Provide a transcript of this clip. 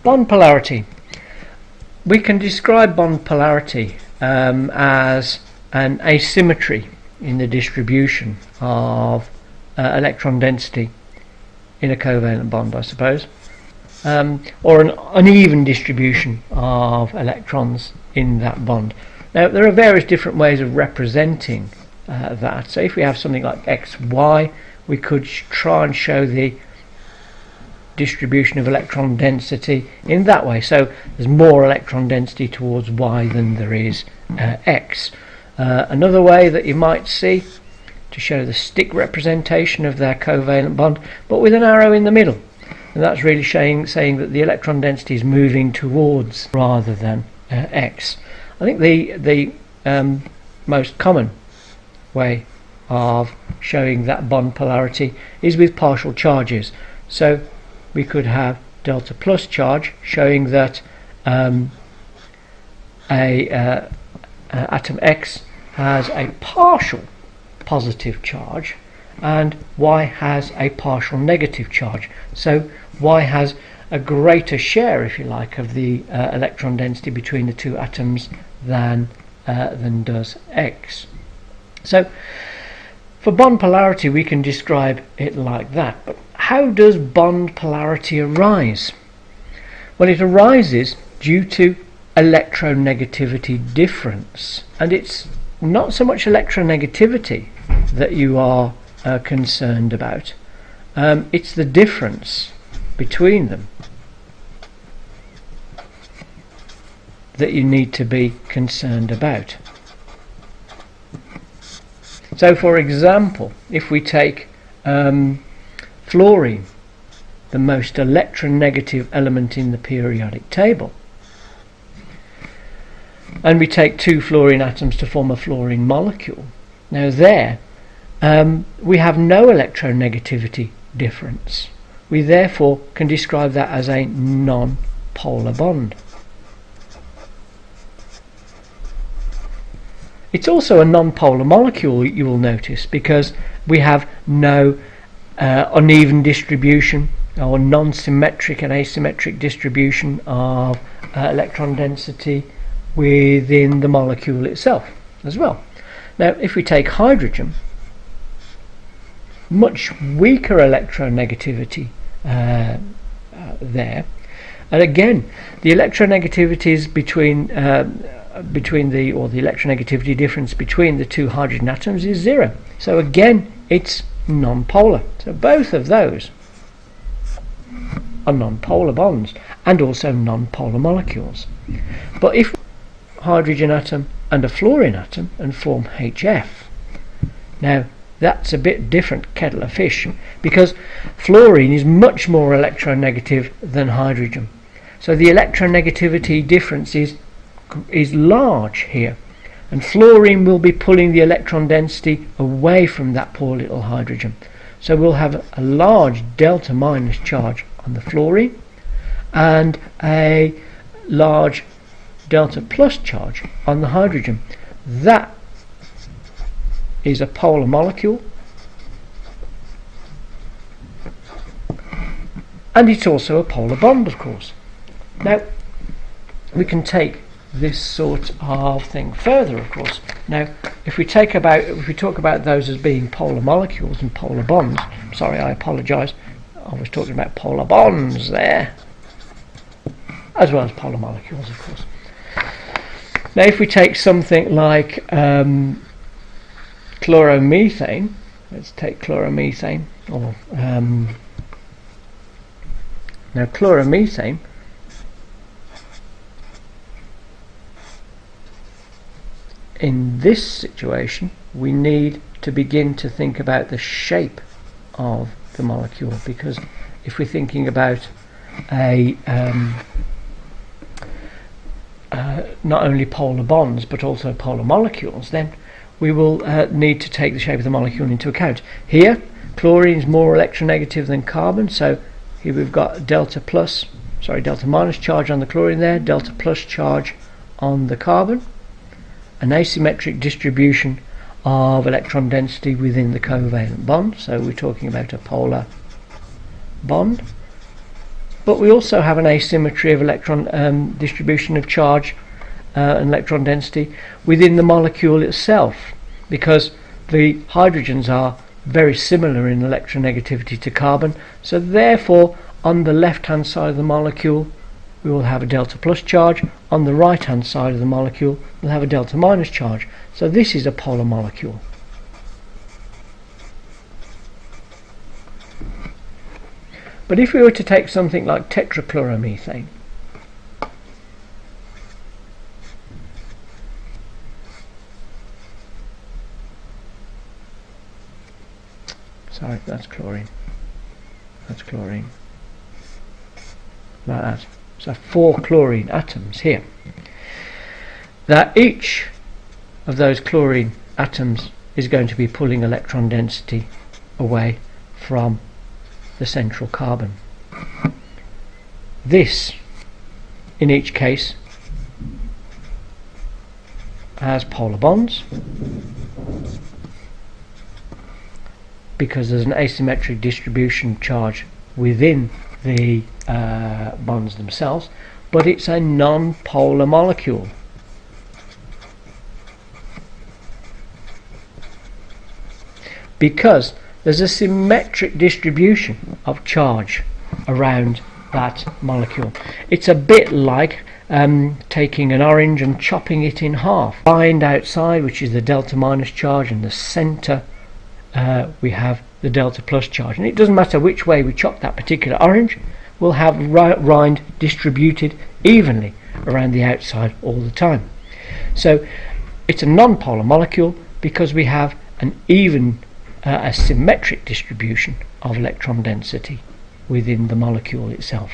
Bond polarity. We can describe bond polarity as an asymmetry in the distribution of electron density in a covalent bond, I suppose, or an uneven distribution of electrons in that bond. Now, there are various different ways of representing that. So if we have something like XY, we could try and show the distribution of electron density in that way. So there's more electron density towards Y than there is X. Another way that you might see to show the stick representation of their covalent bond, but with an arrow in the middle, and that's really saying that the electron density is moving towards rather than X. I think the most common way of showing that bond polarity is with partial charges. So we could have delta plus charge showing that atom X has a partial positive charge and Y has a partial negative charge. So Y has a greater share, if you like, of the electron density between the two atoms than does X. So for bond polarity we can describe it like that. But how does bond polarity arise? Well, it arises due to electronegativity difference, and it's not so much electronegativity that you are concerned about, it's the difference between them that you need to be concerned about. So for example, if we take fluorine, the most electronegative element in the periodic table, and we take two fluorine atoms to form a fluorine molecule, now there we have no electronegativity difference. We therefore can describe that as a non-polar bond. It's also a non-polar molecule, you will notice, because we have no uneven distribution or non-symmetric and asymmetric distribution of electron density within the molecule itself as well. Now, if we take hydrogen, much weaker electronegativity there, and again the electronegativities between the electronegativity difference between the two hydrogen atoms is 0. So again it's non-polar. So both of those are non-polar bonds and also non-polar molecules. But if hydrogen atom and a fluorine atom and form HF, now that's a bit different kettle of fish, because fluorine is much more electronegative than hydrogen. So the electronegativity difference is large here, and fluorine will be pulling the electron density away from that poor little hydrogen. So we'll have a large delta minus charge on the fluorine and a large delta plus charge on the hydrogen. That is a polar molecule, and it's also a polar bond, of course. Now we can take this sort of thing further, of course. Now if we talk about those as being polar molecules and polar bonds, sorry, I apologize, I was talking about polar bonds there, as well as polar molecules, of course. Now if we take something like chloromethane, let's take chloromethane, or now chloromethane in this situation we need to begin to think about the shape of the molecule, because if we're thinking about a not only polar bonds but also polar molecules, then we will need to take the shape of the molecule into account. Here chlorine is more electronegative than carbon, so here we've got delta minus charge on the chlorine there, delta plus charge on the carbon, an asymmetric distribution of electron density within the covalent bond, so we're talking about a polar bond. but we also have an asymmetry of electron distribution of charge and electron density within the molecule itself, because the hydrogens are very similar in electronegativity to carbon. So therefore, on the left hand side of the molecule we will have a delta plus charge, on the right hand side of the molecule we'll have a delta minus charge. So this is a polar molecule. But if we were to take something like tetrachloromethane, sorry, that's chlorine. That's chlorine. Like that. So 4 chlorine atoms here. That each of those chlorine atoms is going to be pulling electron density away from the central carbon. This, in each case, has polar bonds, because there's an asymmetric distribution charge within the bonds themselves, but it's a non-polar molecule. Because there's a symmetric distribution of charge around that molecule. It's a bit like taking an orange and chopping it in half. Bind outside, which is the delta minus charge, and the center we have the delta plus charge, and it doesn't matter which way we chop that particular orange, we'll have rind distributed evenly around the outside all the time. So it's a non-polar molecule because we have an even a symmetric distribution of electron density within the molecule itself.